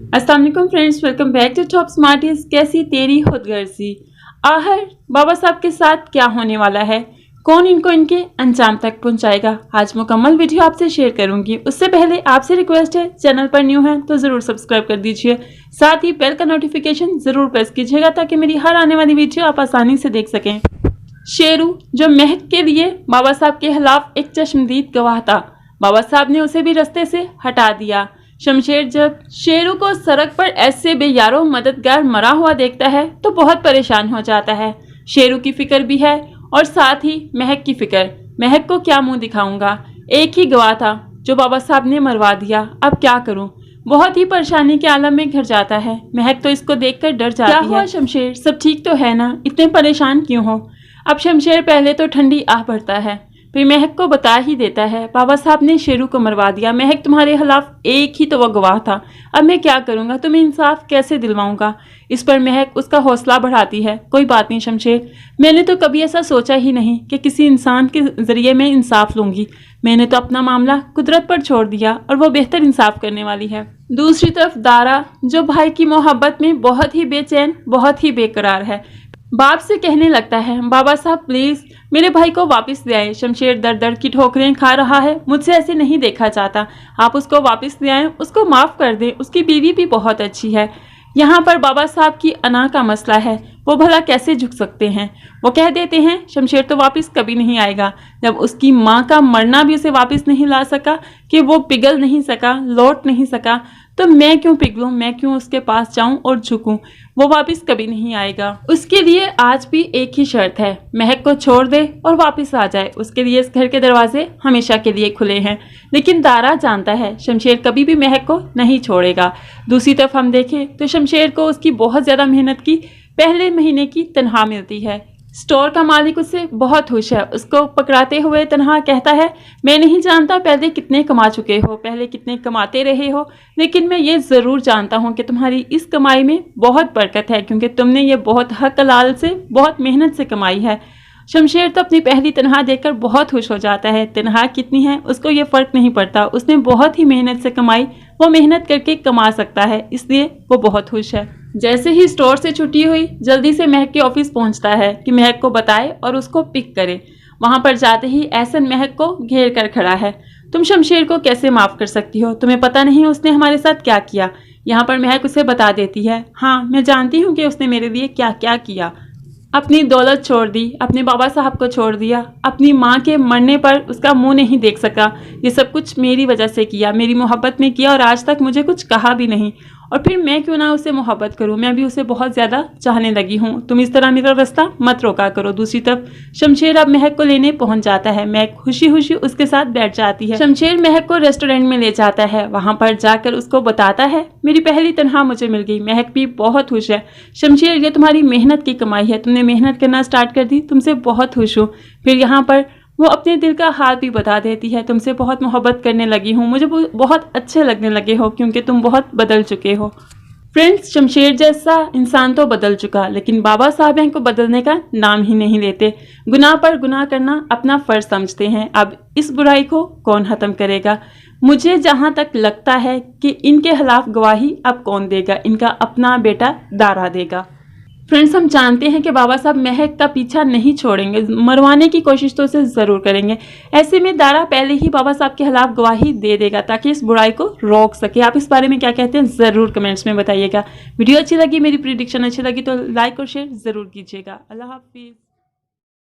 अस्सलाम वालेकुम friends, welcome back to top smarties. कैसी तेरी खुदगर्जी। आखिर बाबा साहब के साथ क्या होने वाला है, कौन इनको इनके अंजाम तक पहुंचाएगा, आज मुकम्मल वीडियो आपसे शेयर करूंगी। उससे पहले आपसे रिक्वेस्ट है, चैनल पर न्यू है तो ज़रूर सब्सक्राइब कर दीजिए, साथ ही बेल का नोटिफिकेशन ज़रूर प्रेस कीजिएगा ताकि मेरी हर आने वाली वीडियो आप आसानी से देख सकें। शेरू, जो महक के लिए बाबा साहब के खिलाफ एक चश्मदीद गवाह था, बाबा साहब ने उसे भी रास्ते से हटा दिया। शमशेर जब शेरू को सड़क पर ऐसे बेयारो मददगार मरा हुआ देखता है तो बहुत परेशान हो जाता है। शेरू की फिक्र भी है और साथ ही महक की फिक्र। महक को क्या मुंह दिखाऊंगा, एक ही गवाह था जो बाबा साहब ने मरवा दिया, अब क्या करूं। बहुत ही परेशानी के आलम में घर जाता है। महक तो इसको देखकर डर जाती है। क्या हुआ शमशेर, सब ठीक तो है ना, इतने परेशान क्यों हो। अब शमशेर पहले तो ठंडी आह भरता है, फिर महक को बता ही देता है बाबा साहब ने शेरू को मरवा दिया। महक, तुम्हारे खिलाफ एक ही तो वो गवाह था, अब मैं क्या करूंगा, तुम्हें इंसाफ कैसे दिलवाऊंगा। इस पर महक उसका हौसला बढ़ाती है, कोई बात नहीं शमशेर, मैंने तो कभी ऐसा सोचा ही नहीं कि किसी इंसान के जरिए मैं इंसाफ लूंगी। मैंने तो अपना मामला कुदरत पर छोड़ दिया और वो बेहतर इंसाफ करने वाली है। दूसरी तरफ दारा, जो भाई की मोहब्बत में बहुत ही बेचैन, बहुत ही बेकरार है, बाप से कहने लगता है बाबा साहब प्लीज मेरे भाई को वापस ले आए। शमशेर दर दर की ठोकरें खा रहा है, मुझसे ऐसे नहीं देखा जाता, आप उसको वापस ले आएं, उसको माफ़ कर दें, उसकी बीवी भी बहुत अच्छी है। यहाँ पर बाबा साहब की अना का मसला है, वो भला कैसे झुक सकते हैं। वो कह देते हैं शमशेर तो वापस कभी नहीं आएगा। जब उसकी माँ का मरना भी उसे वापस नहीं ला सका, कि वो पिघल नहीं सका, लौट नहीं सका, तो मैं क्यों पिघलूं, मैं क्यों उसके पास जाऊं और झुकूं। वो वापस कभी नहीं आएगा। उसके लिए आज भी एक ही शर्त है, महक को छोड़ दे और वापस आ जाए। उसके लिए इस घर के दरवाजे हमेशा के लिए खुले हैं। लेकिन दारा जानता है शमशेर कभी भी महक को नहीं छोड़ेगा। दूसरी तरफ हम देखें तो शमशेर को उसकी बहुत ज़्यादा मेहनत की पहले महीने की तनख्वाह मिलती है। स्टोर का मालिक उससे बहुत खुश है। उसको पकड़ाते हुए तनहा कहता है, मैं नहीं जानता पहले कितने कमा चुके हो, पहले कितने कमाते रहे हो, लेकिन मैं ये ज़रूर जानता हूँ कि तुम्हारी इस कमाई में बहुत बरकत है, क्योंकि तुमने ये बहुत हक हलाल से, बहुत मेहनत से कमाई है। शमशेर तो अपनी पहली तनख्वाह देखकर बहुत खुश हो जाता है। तनख्वाह कितनी है उसको ये फ़र्क नहीं पड़ता, उसने बहुत ही मेहनत से कमाई, वो मेहनत करके कमा सकता है, इसलिए वो बहुत खुश है। जैसे ही स्टोर से छुट्टी हुई, जल्दी से महक के ऑफिस पहुंचता है कि महक को बताए और उसको पिक करे। वहां पर जाते ही एहसन महक को घेर कर खड़ा है। तुम शमशेर को कैसे माफ़ कर सकती हो, तुम्हें पता नहीं उसने हमारे साथ क्या किया। यहाँ पर महक उसे बता देती है, हाँ मैं जानती हूँ कि उसने मेरे लिए क्या क्या किया। अपनी दौलत छोड़ दी, अपने बाबा साहब को छोड़ दिया, अपनी माँ के मरने पर उसका मुंह नहीं देख सका, ये सब कुछ मेरी वजह से किया, मेरी मोहब्बत में किया और आज तक मुझे कुछ कहा भी नहीं। और फिर मैं क्यों ना उसे मोहब्बत करूं, मैं भी उसे बहुत ज़्यादा चाहने लगी हूं। तुम इस तरह मेरा रास्ता मत रोका करो। दूसरी तरफ शमशेर अब महक को लेने पहुंच जाता है। महक खुशी खुशी उसके साथ बैठ जाती है। शमशेर महक को रेस्टोरेंट में ले जाता है, वहां पर जाकर उसको बताता है मेरी पहली तनख्वाह मुझे मिल गई। महक भी बहुत खुश है। शमशेर, ये तुम्हारी मेहनत की कमाई है, तुमने मेहनत करना स्टार्ट कर दी, तुमसे बहुत खुश हूँ। फिर यहाँ पर वो अपने दिल का हाल भी बता देती है, तुमसे बहुत मोहब्बत करने लगी हूँ, मुझे बहुत अच्छे लगने लगे हो, क्योंकि तुम बहुत बदल चुके हो। फ्रेंड्स, शमशेर जैसा इंसान तो बदल चुका, लेकिन बाबा साहब इनको बदलने का नाम ही नहीं लेते। गुनाह पर गुनाह करना अपना फ़र्ज समझते हैं। अब इस बुराई को कौन ख़त्म करेगा। मुझे जहाँ तक लगता है कि इनके खिलाफ गवाही अब कौन देगा, इनका अपना बेटा दारा देगा। फ्रेंड्स, हम जानते हैं कि बाबा साहब महक का पीछा नहीं छोड़ेंगे, मरवाने की कोशिश तो उसे ज़रूर करेंगे। ऐसे में दारा पहले ही बाबा साहब के खिलाफ गवाही दे देगा ताकि इस बुराई को रोक सके। आप इस बारे में क्या कहते हैं ज़रूर कमेंट्स में बताइएगा। वीडियो अच्छी लगी, मेरी प्रिडिक्शन अच्छी लगी तो लाइक और शेयर ज़रूर कीजिएगा। अल्लाह हाफिज़।